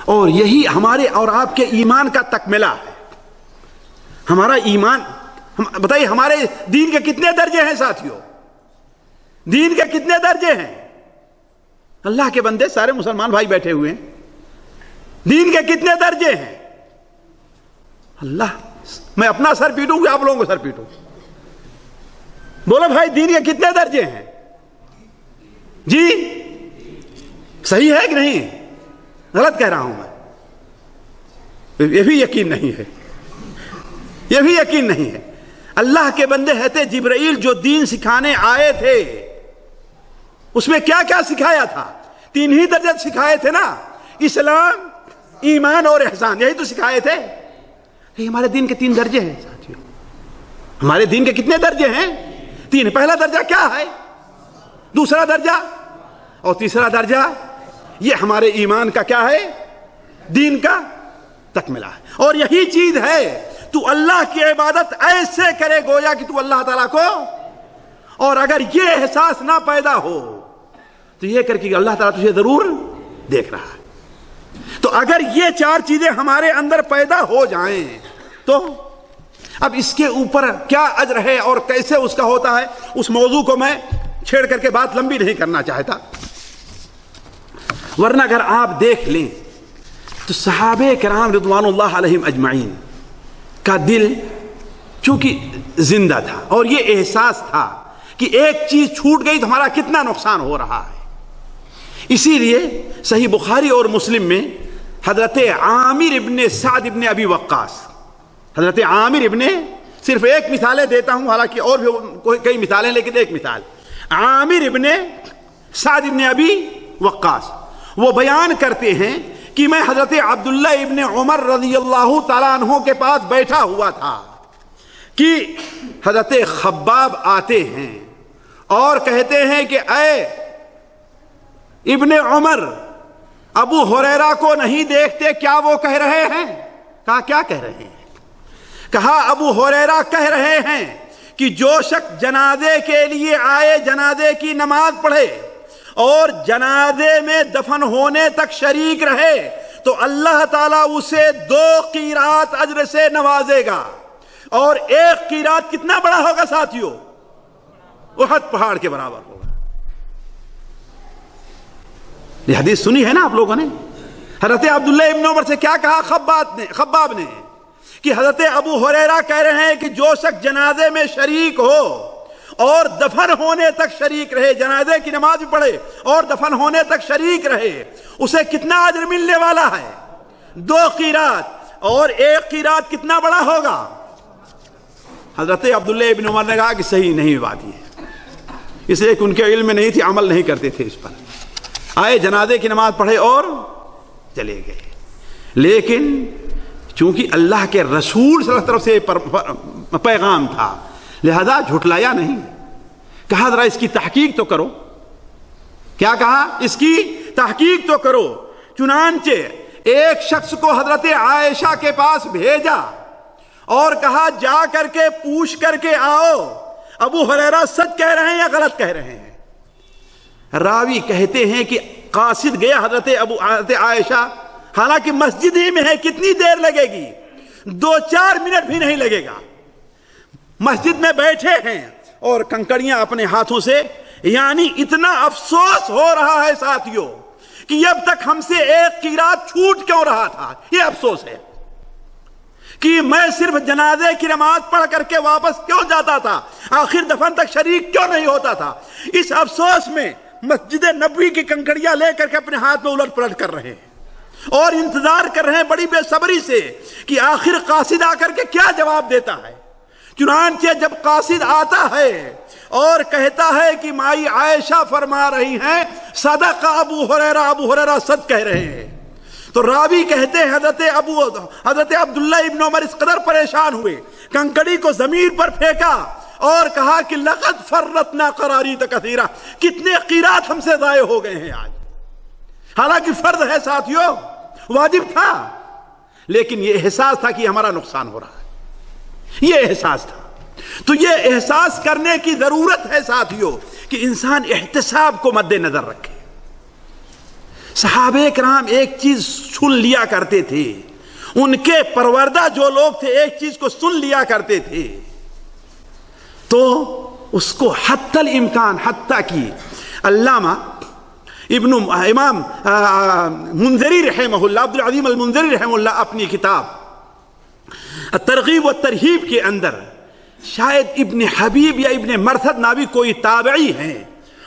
اور یہی ہمارے اور آپ کے ایمان کا تکملہ ہے. ہمارا ایمان، بتائیے ہمارے دین کے کتنے درجے ہیں ساتھیوں؟ دین کے کتنے درجے ہیں؟ اللہ کے بندے سارے مسلمان بھائی بیٹھے ہوئے ہیں، دین کے کتنے درجے ہیں؟ اللہ، میں اپنا سر پیٹوں کہ آپ لوگوں کو سر پیٹوں؟ بولو بھائی، دین کے کتنے درجے ہیں؟ جی صحیح ہے کہ نہیں؟ غلط کہہ رہا ہوں میں؟ یہ بھی یقین نہیں ہے، یہ بھی یقین نہیں ہے. اللہ کے بندے حضرت جبرائیل جو دین سکھانے آئے تھے، اس میں کیا کیا سکھایا تھا؟ 3 ہی درجے سکھائے تھے نا، اسلام، ایمان اور احسان، یہی تو سکھائے تھے. یہ ہمارے دین کے 3 درجے ہیں ساتھیوں. ہمارے دین کے کتنے درجے ہیں؟ 3. پہلا درجہ کیا ہے؟ دوسرا درجہ اور تیسرا درجہ. یہ ہمارے ایمان کا کیا ہے؟ دین کا تکملہ ہے. اور یہی چیز ہے، تو اللہ کی عبادت ایسے کرے گویا کہ تو اللہ تعالیٰ کو، اور اگر یہ احساس نہ پیدا ہو تو یہ کر کے اللہ تعالیٰ تجھے ضرور دیکھ رہا ہے. تو اگر یہ 4 چیزیں ہمارے اندر پیدا ہو جائیں تو اب اس کے اوپر کیا اجر ہے اور کیسے اس کا ہوتا ہے، اس موضوع کو میں چھیڑ کر کے بات لمبی نہیں کرنا چاہتا. ورنہ اگر آپ دیکھ لیں تو صحابہ کرام رضوان اللہ علیہم اجمعین کا دل چونکہ زندہ تھا اور یہ احساس تھا کہ ایک چیز چھوٹ گئی تو ہمارا کتنا نقصان ہو رہا ہے. اسی لیے صحیح بخاری اور مسلم میں حضرت عامر ابن سعد ابن ابی وقاص، حضرت عامر ابن، صرف ایک مثالیں دیتا ہوں، حالانکہ اور بھی کئی مثالیں، لیکن ایک مثال، عامر ابن سعد ابن ابی وقاص، وہ بیان کرتے ہیں کہ میں حضرت عبداللہ ابن عمر رضی اللہ تعالیٰ عنہ کے پاس بیٹھا ہوا تھا کہ حضرت خباب آتے ہیں اور کہتے ہیں کہ اے ابن عمر، ابو ہریرہ کو نہیں دیکھتے؟ کیا وہ کہہ رہے ہیں؟ کہا کیا کہہ رہے ہیں؟ کہا ابو ہریرہ کہہ رہے ہیں کہ جو شخص جنازے کے لیے آئے، جنازے کی نماز پڑھے اور جنازے میں دفن ہونے تک شریک رہے تو اللہ تعالیٰ اسے 2 قیرات اجر سے نوازے گا. اور 1 قیرات کتنا بڑا ہوگا ساتھیوں؟ احد پہاڑ کے برابر ہوگا. یہ حدیث سنی ہے نا آپ لوگوں نے؟ حضرت عبداللہ ابن عمر سے کیا کہا خباب نے کہ حضرت ابو ہریرہ کہہ رہے ہیں کہ جو شخص جنازے میں شریک ہو اور دفن ہونے تک شریک رہے، جنازے کی نماز بھی پڑھے اور دفن ہونے تک شریک رہے، اسے کتنا اجر ملنے والا ہے؟ 2 قیرات. اور 1 قیرات کتنا بڑا ہوگا؟ حضرت عبداللہ ابن عمر نے کہا کہ صحیح نہیں بات یہ، اس لیے کہ ان کے علم میں نہیں تھی، عمل نہیں کرتے تھے اس پر. آئے، جنازے کی نماز پڑھے اور چلے گئے. لیکن چونکہ اللہ کے رسول صلی اللہ علیہ وسلم سے پیغام تھا، لہذا جھٹلایا نہیں. کہا ذرا اس کی تحقیق تو کرو. کیا کہا؟ اس کی تحقیق تو کرو. چنانچہ ایک شخص کو حضرت عائشہ کے پاس بھیجا اور کہا جا کر کے پوچھ کر کے آؤ، ابو ہریرہ سچ کہہ رہے ہیں یا غلط کہہ رہے ہیں؟ راوی کہتے ہیں کہ قاصد گیا حضرت عائشہ، حالانکہ مسجد ہی میں ہے، کتنی دیر لگے گی؟ 2-4 منٹ بھی نہیں لگے گا. مسجد میں بیٹھے ہیں اور کنکڑیاں اپنے ہاتھوں سے، یعنی اتنا افسوس ہو رہا ہے ساتھیوں کہ اب تک ہم سے 1 قیرات چھوٹ کیوں رہا تھا. یہ افسوس ہے کہ میں صرف جنازے کی نماز پڑھ کر کے واپس کیوں جاتا تھا، آخر دفن تک شریک کیوں نہیں ہوتا تھا. اس افسوس میں مسجد نبوی کی کنکڑیاں لے کر کے اپنے ہاتھ میں الٹ پلٹ کر رہے ہیں اور انتظار کر رہے ہیں بڑی بے صبری سے کہ آخر قاصد آ کر کے کیا جواب دیتا ہے. چنانچہ جب قاصد آتا ہے اور کہتا ہے کہ مائی عائشہ فرما رہی ہیں صدق ابو ہریرہ سچ کہہ رہے ہیں، تو راوی کہتے ہیں حضرت عبداللہ ابن عمر اس قدر پریشان ہوئے، کنکڑی کو زمین پر پھینکا اور کہا کہ لقد فرطنا قراریط کثیرہ، کتنے قیرات ہم سے ضائع ہو گئے ہیں آج. حالانکہ فرض ہے ساتھیوں، واجب تھا، لیکن یہ احساس تھا کہ ہمارا نقصان ہو رہا ہے، یہ احساس تھا. تو یہ احساس کرنے کی ضرورت ہے ساتھیوں کہ انسان احتساب کو مد نظر رکھے. صحابہ کرام ایک چیز سن لیا کرتے تھے. ان کے پروردہ جو لوگ تھے ایک چیز کو سن لیا کرتے تھے تو اس کو حتی الامکان، حتیٰ کہ علامہ امام منذری رحمہ اللہ، عبد العظیم المنذری رحمہ اللہ اپنی کتاب الترغیب والترہیب کے اندر شاید ابن حبیب یا ابن مرثد ناوی کوئی تابعی ہیں،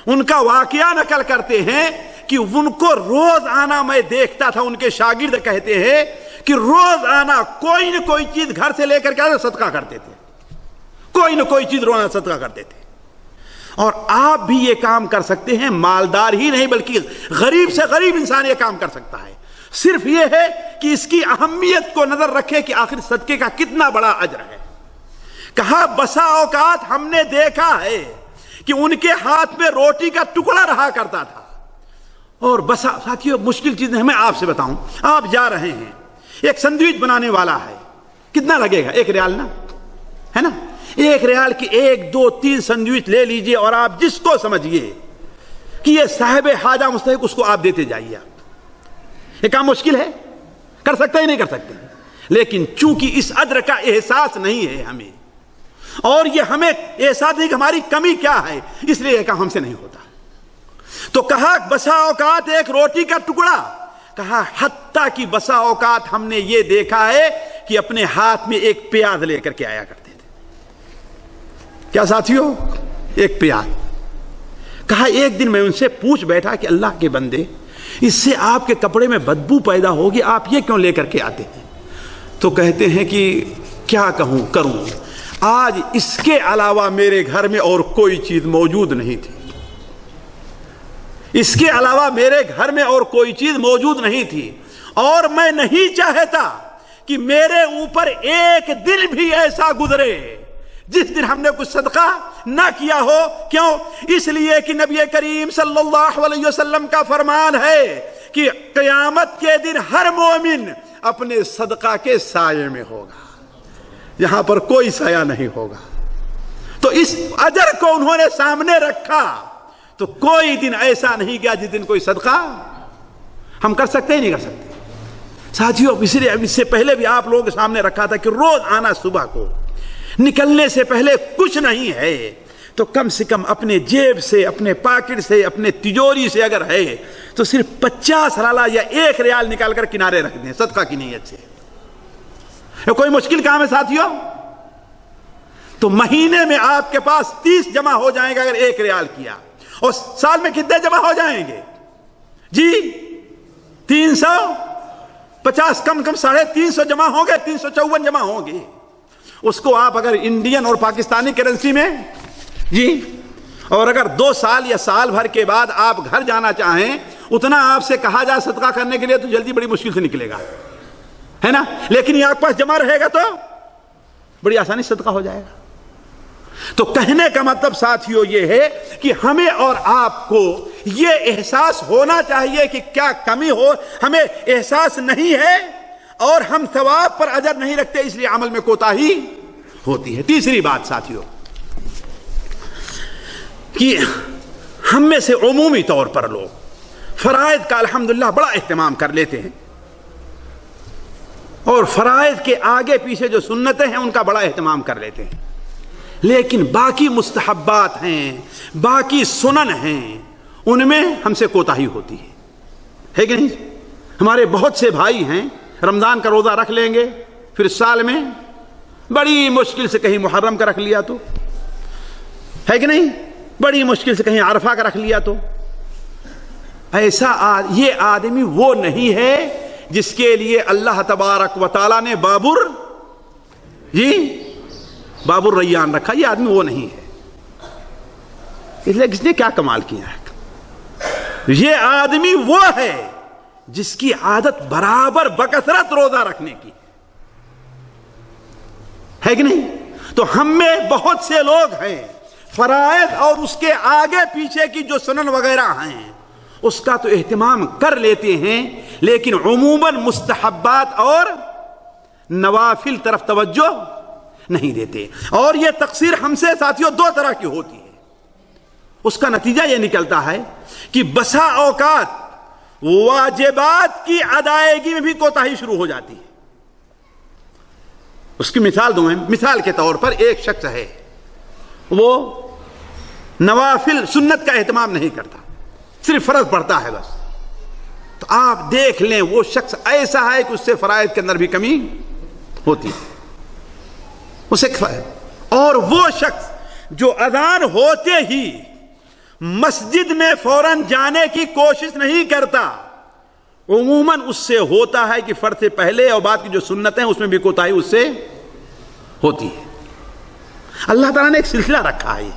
ان کا واقعہ نقل کرتے ہیں کہ ان کو روز آنا میں دیکھتا تھا. ان کے شاگرد کہتے ہیں کہ روز آنا کوئی نہ کوئی چیز گھر سے لے کر کے صدقہ کرتے تھے، کوئی نہ کوئی چیز روزانہ صدقہ کرتے تھے. اور آپ بھی یہ کام کر سکتے ہیں، مالدار ہی نہیں بلکہ غریب سے غریب انسان یہ کام کر سکتا ہے. صرف یہ ہے کہ اس کی اہمیت کو نظر رکھے کہ آخر صدقے کا کتنا بڑا اجر ہے. کہا بسا اوقات ہم نے دیکھا ہے کہ ان کے ہاتھ میں روٹی کا ٹکڑا رہا کرتا تھا. اور بسا ساتھیوں مشکل چیز میں آپ سے بتاؤں، آپ جا رہے ہیں، ایک سینڈوچ بنانے والا ہے، کتنا لگے گا؟ 1 ریال نا، ہے نا؟ 1 ریال کی 1 2 3 سینڈوچ لے لیجئے اور آپ جس کو سمجھیے کہ یہ صاحب حاجہ مستحق، اس کو آپ دیتے جائیے. یہ کام مشکل ہے؟ کر سکتے ہی نہیں کر سکتے. لیکن چونکہ اس اجر کا احساس نہیں ہے ہمیں، اور یہ ہمیں احساس نہیں کہ ہماری کمی کیا ہے، اس لیے یہ کام ہم سے نہیں ہوتا. تو کہا بسا اوقات ایک روٹی کا ٹکڑا، کہا حتیٰ کہ بسا اوقات ہم نے یہ دیکھا ہے کہ اپنے ہاتھ میں ایک پیاز لے کر کے آیا کرتے تھے. کیا ساتھیوں؟ ایک پیاز. کہا ایک دن میں ان سے پوچھ بیٹھا کہ اللہ کے بندے، اس سے آپ کے کپڑے میں بدبو پیدا ہوگی، آپ یہ کیوں لے کر کے آتے ہیں؟ تو کہتے ہیں کہ کیا کہوں کروں، آج اس کے علاوہ میرے گھر میں اور کوئی چیز موجود نہیں تھی. اس کے علاوہ میرے گھر میں اور کوئی چیز موجود نہیں تھی، اور میں نہیں چاہتا کہ میرے اوپر ایک دن بھی ایسا گزرے جس دن ہم نے کچھ صدقہ نہ کیا ہو. کیوں؟ اس لیے کہ نبی کریم صلی اللہ علیہ وسلم کا فرمان ہے کہ قیامت کے دن ہر مومن اپنے صدقہ کے سائے میں ہوگا، یہاں پر کوئی سایہ نہیں ہوگا. تو اس اجر کو انہوں نے سامنے رکھا. تو کوئی دن ایسا نہیں گیا جس دن کوئی صدقہ ہم کر سکتے ہی نہیں کر سکتے. ساتھیوں اس لیے اس سے پہلے بھی آپ لوگوں کے سامنے رکھا تھا کہ روز آنا صبح کو نکلنے سے پہلے کچھ نہیں ہے تو کم سے کم اپنے جیب سے، اپنے پاکٹ سے، اپنے تجوری سے اگر ہے تو صرف 50 رالہ یا 1 ریال نکال کر کنارے رکھ دیں صدقہ کی نیت سے. یہ کوئی مشکل کام ہے ساتھیوں؟ تو مہینے میں آپ کے پاس 30 جمع ہو جائیں گے اگر 1 ریال کیا. اور سال میں کتنے جمع ہو جائیں گے جی؟ 350، کم 350 جمع ہوں گے، 354 جمع ہوں گے. اس کو آپ اگر انڈین اور پاکستانی کرنسی میں جی، اور اگر 2 سال یا سال بھر کے بعد آپ گھر جانا چاہیں، اتنا آپ سے کہا جائے صدقہ کرنے کے لیے تو جلدی بڑی مشکل سے نکلے گا، ہے نا؟ لیکن یہ آپ پاس جمع رہے گا تو بڑی آسانی سے صدقہ ہو جائے گا. تو کہنے کا مطلب ساتھیوں یہ ہے کہ ہمیں اور آپ کو یہ احساس ہونا چاہیے کہ کیا کمی ہو، ہمیں احساس نہیں ہے اور ہم ثواب پر اجر نہیں رکھتے، اس لیے عمل میں کوتاہی ہوتی ہے. تیسری بات ساتھیوں کہ ہم میں سے عمومی طور پر لوگ فرائض کا الحمدللہ بڑا اہتمام کر لیتے ہیں، اور فرائض کے آگے پیچھے جو سنتیں ہیں ان کا بڑا اہتمام کر لیتے ہیں. لیکن باقی مستحبات ہیں، باقی سنن ہیں، ان میں ہم سے کوتاہی ہوتی ہے کہ نہیں؟ ہمارے بہت سے بھائی ہیں رمضان کا روزہ رکھ لیں گے، پھر سال میں بڑی مشکل سے کہیں محرم کا رکھ لیا تو، ہے کہ نہیں؟ بڑی مشکل سے کہیں عرفہ کا رکھ لیا تو. ایسا یہ آدمی وہ نہیں ہے جس کے لیے اللہ تبارک و تعالیٰ نے باب الریان رکھا. یہ آدمی وہ نہیں ہے. اس لیے کس نے کیا کمال کیا ہے؟ یہ آدمی وہ ہے جس کی عادت برابر بکثرت روزہ رکھنے کی ہے کہ نہیں؟ تو ہم میں بہت سے لوگ ہیں فرائض اور اس کے آگے پیچھے کی جو سنن وغیرہ ہیں اس کا تو اہتمام کر لیتے ہیں، لیکن عموماً مستحبات اور نوافل طرف توجہ نہیں دیتے. اور یہ تقصیر ہم سے ساتھیوں 2 طرح کی ہوتی ہے. اس کا نتیجہ یہ نکلتا ہے کہ بسا اوقات واجبات کی ادائیگی میں بھی کوتاہی شروع ہو جاتی ہے. اس کی مثال دوں میں. مثال کے طور پر ایک شخص ہے, وہ نوافل سنت کا اہتمام نہیں کرتا, صرف فرض پڑھتا ہے بس. تو آپ دیکھ لیں وہ شخص ایسا ہے کہ اس سے فرائض کے اندر بھی کمی ہوتی ہے اسے. اور وہ شخص جو اذان ہوتے ہی مسجد میں فوراً جانے کی کوشش نہیں کرتا, عموماً اس سے ہوتا ہے کہ فرض سے پہلے اور بعد کی جو سنتیں اس میں بھی کوتاہی اس سے ہوتی ہے. اللہ تعالیٰ نے ایک سلسلہ رکھا ہے,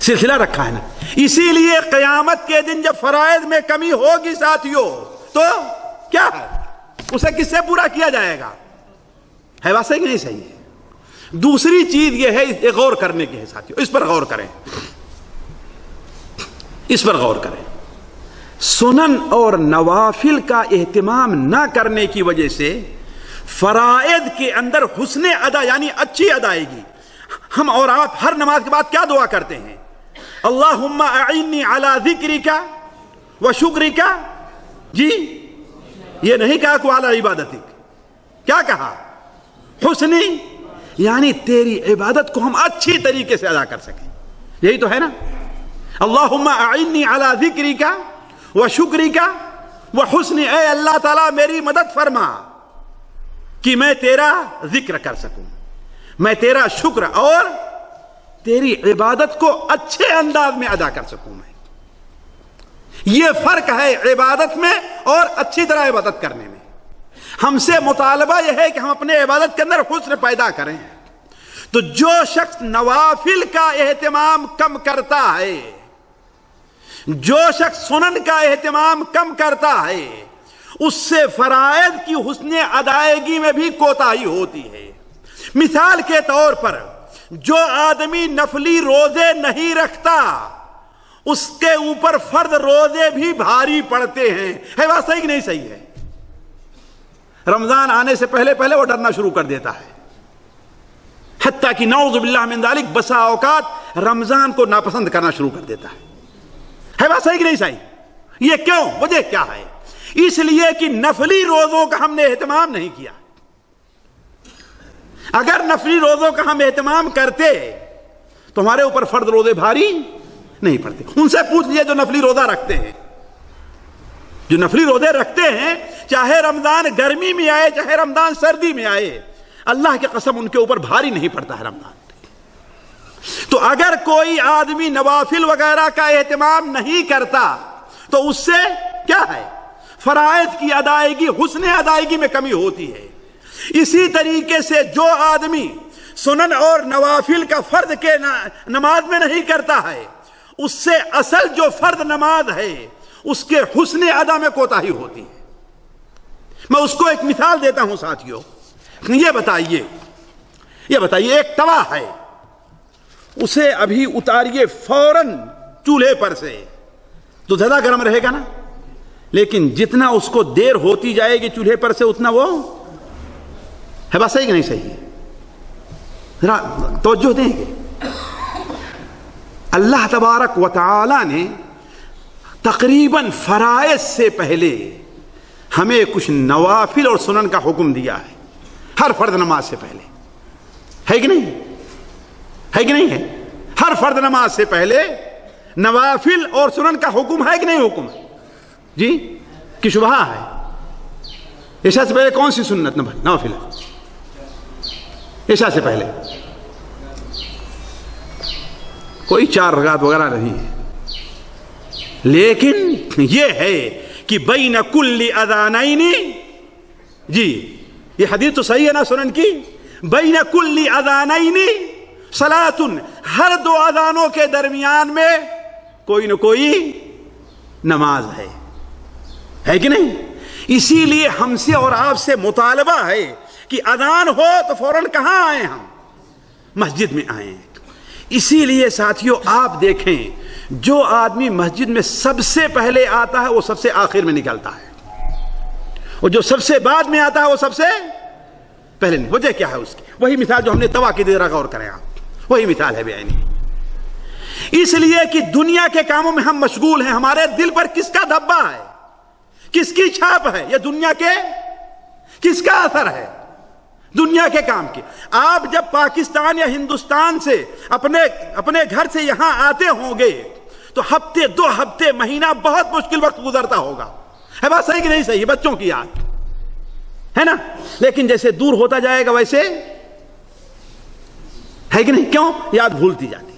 سلسلہ رکھا ہے نا. اسی لیے قیامت کے دن جب فرائض میں کمی ہوگی ساتھیوں, تو کیا ہے, اسے کس سے پورا کیا جائے گا؟ ہے بات صحیح کہ نہیں صحیح ہے؟ دوسری چیز یہ ہے غور کرنے کی ہے ساتھیوں, اس پر غور کریں, اس پر غور کریں. سنن اور نوافل کا اہتمام نہ کرنے کی وجہ سے فرائض کے اندر حسن ادا یعنی اچھی ادائیگی. ہم اور آپ ہر نماز کے بعد کیا دعا کرتے ہیں؟ اللہم اعنی علی ذکرک و شکرک. جی یہ نہیں کہا کہ علی عبادتک, کیا کہا؟ حسنی, یعنی تیری عبادت کو ہم اچھی طریقے سے ادا کر سکیں. یہی تو ہے نا, اللہم اعنی علی ذکرک و شکرک و حسن. اے اللہ تعالیٰ میری مدد فرما کہ میں تیرا ذکر کر سکوں, میں تیرا شکر اور تیری عبادت کو اچھے انداز میں ادا کر سکوں. میں یہ فرق ہے عبادت میں اور اچھی طرح عبادت کرنے میں. ہم سے مطالبہ یہ ہے کہ ہم اپنے عبادت کے اندر حسن پیدا کریں. تو جو شخص نوافل کا اہتمام کم کرتا ہے, جو شخص سنن کا اہتمام کم کرتا ہے, اس سے فرائض کی حسن ادائیگی میں بھی کوتاہی ہوتی ہے. مثال کے طور پر جو آدمی نفلی روزے نہیں رکھتا اس کے اوپر فرض روزے بھی بھاری پڑتے ہیں. ہے بات صحیح کہ نہیں صحیح ہے؟ رمضان آنے سے پہلے پہلے وہ ڈرنا شروع کر دیتا ہے, حتیٰ کہ نعوذ باللہ من ذالک بسا اوقات رمضان کو ناپسند کرنا شروع کر دیتا ہے. ہے بات صحیح کہ نہیں صحیح؟ یہ کیوں؟ وجہ کیا ہے؟ اس لیے کہ نفلی روزوں کا ہم نے اہتمام نہیں کیا. اگر نفلی روزوں کا ہم اہتمام کرتے تو ہمارے اوپر فرض روزے بھاری نہیں پڑتے. ان سے پوچھ لیے جو نفلی روزہ رکھتے ہیں, جو نفلی روزے رکھتے ہیں, چاہے رمضان گرمی میں آئے چاہے رمضان سردی میں آئے, اللہ کی قسم ان کے اوپر بھاری نہیں پڑتا ہے رمضان. تو اگر کوئی آدمی نوافل وغیرہ کا اہتمام نہیں کرتا تو اس سے کیا ہے, فرائض کی ادائیگی حسن ادائیگی میں کمی ہوتی ہے. اسی طریقے سے جو آدمی سنن اور نوافل کا فرض کے نماز میں نہیں کرتا ہے, اس سے اصل جو فرض نماز ہے اس کے حسن ادا میں کوتاہی ہوتی ہے. میں اس کو ایک مثال دیتا ہوں ساتھیوں. یہ بتائیے ایک توا ہے, اسے ابھی اتاریے فوراً چولہے پر سے تو زیادہ گرم رہے گا نا, لیکن جتنا اس کو دیر ہوتی جائے گی چولہے پر سے اتنا وہ ہے. بات صحیح کہ نہیں صحیح ہے؟ ذرا توجہ دیں گے. اللہ تبارک و تعالی نے تقریباً فرائض سے پہلے ہمیں کچھ نوافل اور سنن کا حکم دیا ہے, ہر فرض نماز سے پہلے. ہے کہ نہیں؟ ہے کہ نہیں ہے؟ ہر فرض نماز سے پہلے نوافل اور سنن کا حکم ہے کہ نہیں حکم ہے؟ جی کہ شبہ ہے؟ عشاء سے پہلے کون سی سنت نوافل ہے؟ عشاء سے پہلے کوئی 4 رکعت وغیرہ نہیں ہے, لیکن یہ ہے کہ بین کل اذانین, جی یہ حدیث تو صحیح ہے نا سنن کی, بین کل اذانین صلاۃ, ہر 2 اذانوں کے درمیان میں کوئی نہ کوئی نماز ہے کہ نہیں؟ اسی لیے ہم سے اور آپ سے مطالبہ ہے کہ اذان ہو تو فوراً کہاں آئیں, ہم مسجد میں آئیں. اسی لیے ساتھیوں آپ دیکھیں جو آدمی مسجد میں سب سے پہلے آتا ہے وہ سب سے آخر میں نکلتا ہے, اور جو سب سے بعد میں آتا ہے وہ سب سے پہلے نہیں. وجہ کیا ہے اس کی؟ وہی مثال جو ہم نے توا کی دے رہا, غور کریں آپ, وہی مثال ہے بیانی. اس لیے کہ دنیا کے کاموں میں ہم مشغول ہیں. ہمارے دل پر کس کا دھبا ہے, کس کی چھاپ ہے, یہ دنیا کے کس کا اثر ہے؟ دنیا کے کام کی. آپ جب پاکستان یا ہندوستان سے اپنے گھر سے یہاں آتے ہوں گے تو ہفتے, 2 ہفتے, مہینہ بہت مشکل وقت گزرتا ہوگا. ہے بات صحیح کہ نہیں صحیح؟ بچوں کی یاد ہے نا. لیکن جیسے دور ہوتا جائے گا ویسے ہے کہ نہیں؟ کیوں؟ یاد بھولتی جاتی.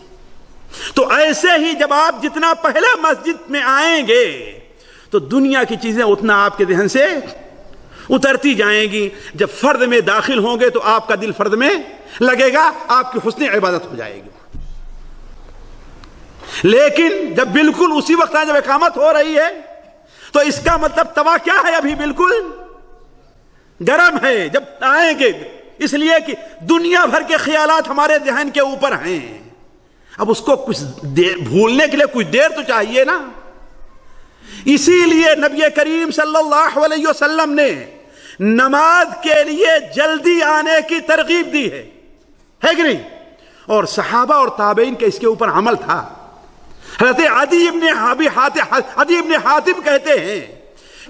تو ایسے ہی جب آپ جتنا پہلے مسجد میں آئیں گے تو دنیا کی چیزیں اتنا آپ کے ذہن سے اترتی جائیں گی. جب فرد میں داخل ہوں گے تو آپ کا دل فرد میں لگے گا, آپ کی حسن عبادت ہو جائے گی. لیکن جب بالکل اسی وقت جب اقامت ہو رہی ہے تو اس کا مطلب توا کیا ہے؟ ابھی بالکل گرم ہے. جب آئیں گے اس لیے کہ دنیا بھر کے خیالات ہمارے ذہن کے اوپر ہیں. اب اس کو کچھ بھولنے کے لیے کچھ دیر تو چاہیے نا. اسی لیے نبی کریم صلی اللہ علیہ وسلم نے نماز کے لیے جلدی آنے کی ترغیب دی ہے کہ نہیں؟ اور صحابہ اور تابعین کے اس کے اوپر عمل تھا. حضرت عدی ابن حاتم کہتے ہیں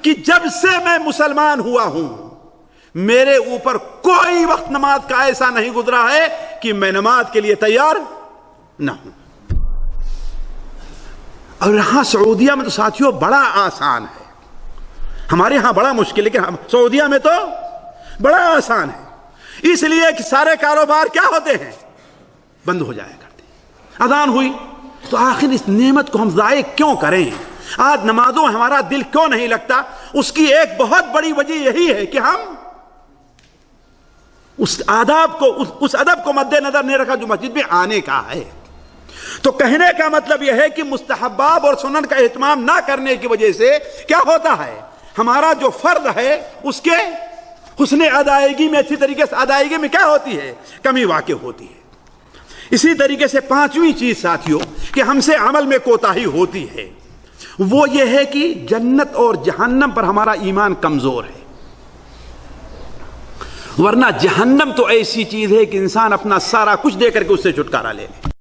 کہ جب سے میں مسلمان ہوا ہوں میرے اوپر کوئی وقت نماز کا ایسا نہیں گزرا ہے کہ میں نماز کے لیے تیار نہ ہوں. اور یہاں سعودیہ میں تو ساتھیوں بڑا آسان ہے. ہمارے ہاں بڑا مشکل ہے, لیکن سعودیہ میں تو بڑا آسان ہے. اس لیے کہ سارے کاروبار کیا ہوتے ہیں؟ بند ہو جایا کرتے. اذان ہوئی تو آخر اس نعمت کو ہم ضائع کیوں کریں؟ آج نمازوں میں ہمارا دل کیوں نہیں لگتا؟ اس کی ایک بہت بڑی وجہ یہی ہے کہ ہم اس ادب کو مد نظر نہیں رکھا جو مسجد میں آنے کا ہے. تو کہنے کا مطلب یہ ہے کہ مستحبات اور سنن کا اہتمام نہ کرنے کی وجہ سے کیا ہوتا ہے؟ ہمارا جو فرض ہے اس کے حسن ادائیگی میں, اچھی طریقے سے ادائیگی میں کیا ہوتی ہے؟ کمی واقع ہوتی ہے. اسی طریقے سے 5ویں چیز ساتھیوں کہ ہم سے عمل میں کوتاہی ہوتی ہے, وہ یہ ہے کہ جنت اور جہنم پر ہمارا ایمان کمزور ہے. ورنہ جہنم تو ایسی چیز ہے کہ انسان اپنا سارا کچھ دے کر کے اس سے چھٹکارا لے لے.